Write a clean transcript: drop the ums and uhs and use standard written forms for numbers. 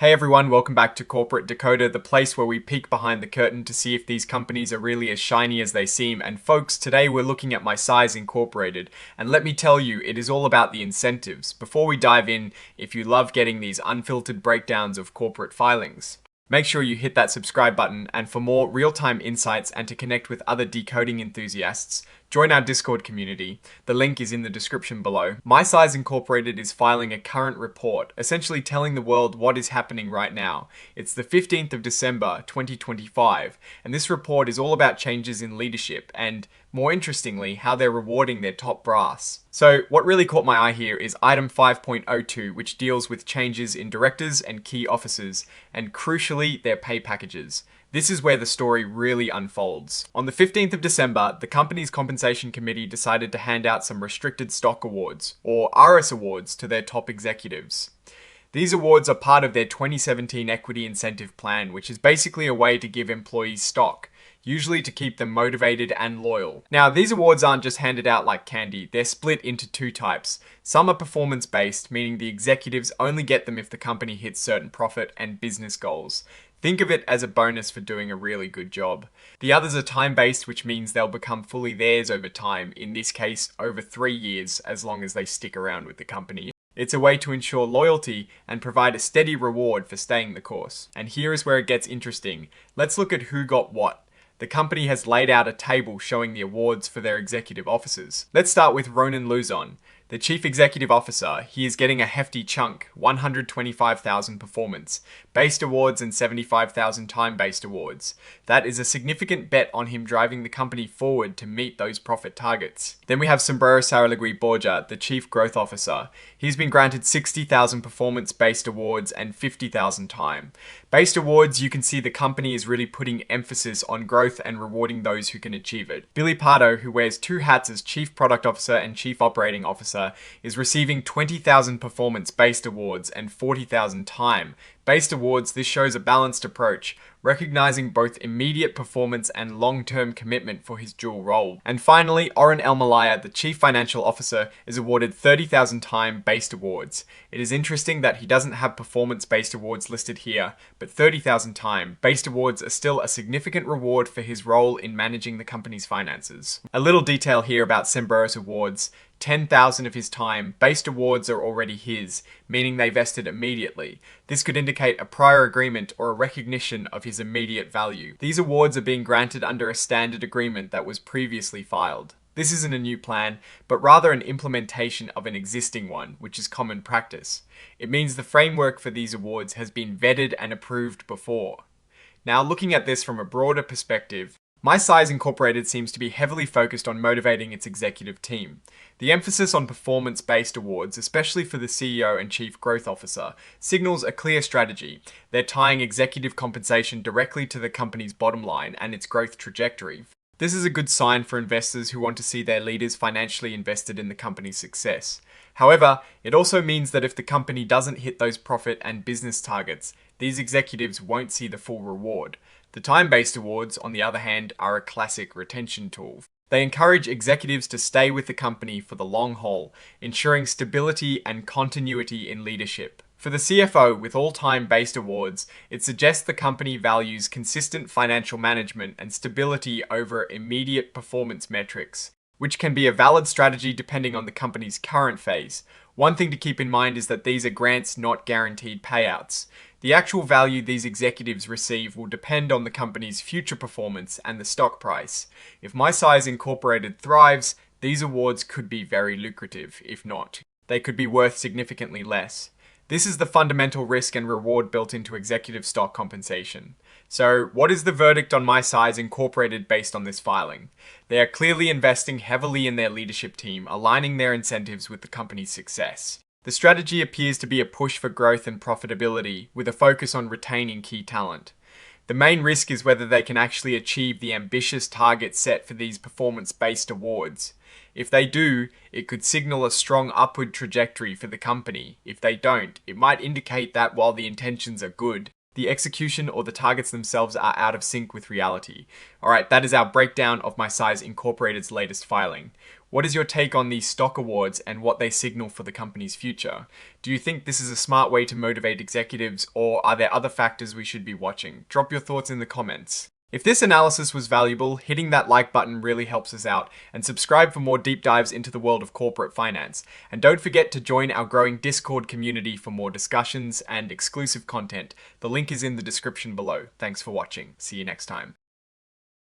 Hey everyone, welcome back to Corporate Decoder, the place where we peek behind the curtain to see if these companies are really as shiny as they seem. And folks, today we're looking at MySize Incorporated, and let me tell you, it is all about the incentives. Before we dive in, if you love getting these unfiltered breakdowns of corporate filings, make sure you hit that subscribe button, and for more real-time insights and to connect with other decoding enthusiasts, join our Discord community. The link is in the description below. MySize Incorporated is filing a current report, essentially telling the world what is happening right now. It's the 15th of December, 2025, and this report is all about changes in leadership and, more interestingly, how they're rewarding their top brass. So what really caught my eye here is item 5.02, which deals with changes in directors and key officers, and crucially, their pay packages. This is where the story really unfolds. On the 15th of December, the company's compensation committee decided to hand out some restricted stock awards, or RS awards, to their top executives. These awards are part of their 2017 equity incentive plan, which is basically a way to give employees stock, usually to keep them motivated and loyal. Now, these awards aren't just handed out like candy, they're split into two types. Some are performance-based, meaning the executives only get them if the company hits certain profit and business goals. Think of it as a bonus for doing a really good job. The others are time-based, which means they'll become fully theirs over time, in this case, over 3 years, as long as they stick around with the company. It's a way to ensure loyalty and provide a steady reward for staying the course. And here is where it gets interesting. Let's look at who got what. The company has laid out a table showing the awards for their executive officers. Let's start with Ronan Luzon. The Chief Executive Officer, he is getting a hefty chunk, 125,000 performance, based awards and 75,000 time-based awards. That is a significant bet on him driving the company forward to meet those profit targets. Then we have Sombrero Saralegui Borja, the Chief Growth Officer. He's been granted 60,000 performance-based awards and 50,000 time. Based awards, you can see the company is really putting emphasis on growth and rewarding those who can achieve it. Billy Pardo, who wears two hats as Chief Product Officer and Chief Operating Officer, is receiving 20,000 performance-based awards and 40,000 time-based awards. This shows a balanced approach, recognizing both immediate performance and long-term commitment for his dual role. And finally, Oren Elmalaya, the Chief Financial Officer, is awarded 30,000 time-based awards. It is interesting that he doesn't have performance-based awards listed here, but 30,000 time-based awards are still a significant reward for his role in managing the company's finances. A little detail here about Sombrero's awards. 10,000 of his time-based awards are already his, meaning they vested immediately. This could indicate a prior agreement or a recognition of his immediate value. These awards are being granted under a standard agreement that was previously filed. This isn't a new plan, but rather an implementation of an existing one, which is common practice. It means the framework for these awards has been vetted and approved before. Now, looking at this from a broader perspective, MySize Incorporated seems to be heavily focused on motivating its executive team. The emphasis on performance-based awards, especially for the CEO and Chief Growth Officer, signals a clear strategy. They're tying executive compensation directly to the company's bottom line and its growth trajectory. This is a good sign for investors who want to see their leaders financially invested in the company's success. However, it also means that if the company doesn't hit those profit and business targets, these executives won't see the full reward. The time-based awards, on the other hand, are a classic retention tool. They encourage executives to stay with the company for the long haul, ensuring stability and continuity in leadership. For the CFO, with all time-based awards, it suggests the company values consistent financial management and stability over immediate performance metrics, which can be a valid strategy depending on the company's current phase. One thing to keep in mind is that these are grants, not guaranteed payouts. The actual value these executives receive will depend on the company's future performance and the stock price. If MySize Incorporated thrives, these awards could be very lucrative. If not, they could be worth significantly less. This is the fundamental risk and reward built into executive stock compensation. So, what is the verdict on MySize Incorporated based on this filing? They are clearly investing heavily in their leadership team, aligning their incentives with the company's success. The strategy appears to be a push for growth and profitability, with a focus on retaining key talent. The main risk is whether they can actually achieve the ambitious targets set for these performance-based awards. If they do, it could signal a strong upward trajectory for the company. If they don't, it might indicate that while the intentions are good, the execution or the targets themselves are out of sync with reality. Alright, that is our breakdown of My Size Incorporated's latest filing. What is your take on these stock awards and what they signal for the company's future? Do you think this is a smart way to motivate executives, or are there other factors we should be watching? Drop your thoughts in the comments. If this analysis was valuable, hitting that like button really helps us out, and subscribe for more deep dives into the world of corporate finance. And don't forget to join our growing Discord community for more discussions and exclusive content. The link is in the description below. Thanks for watching. See you next time.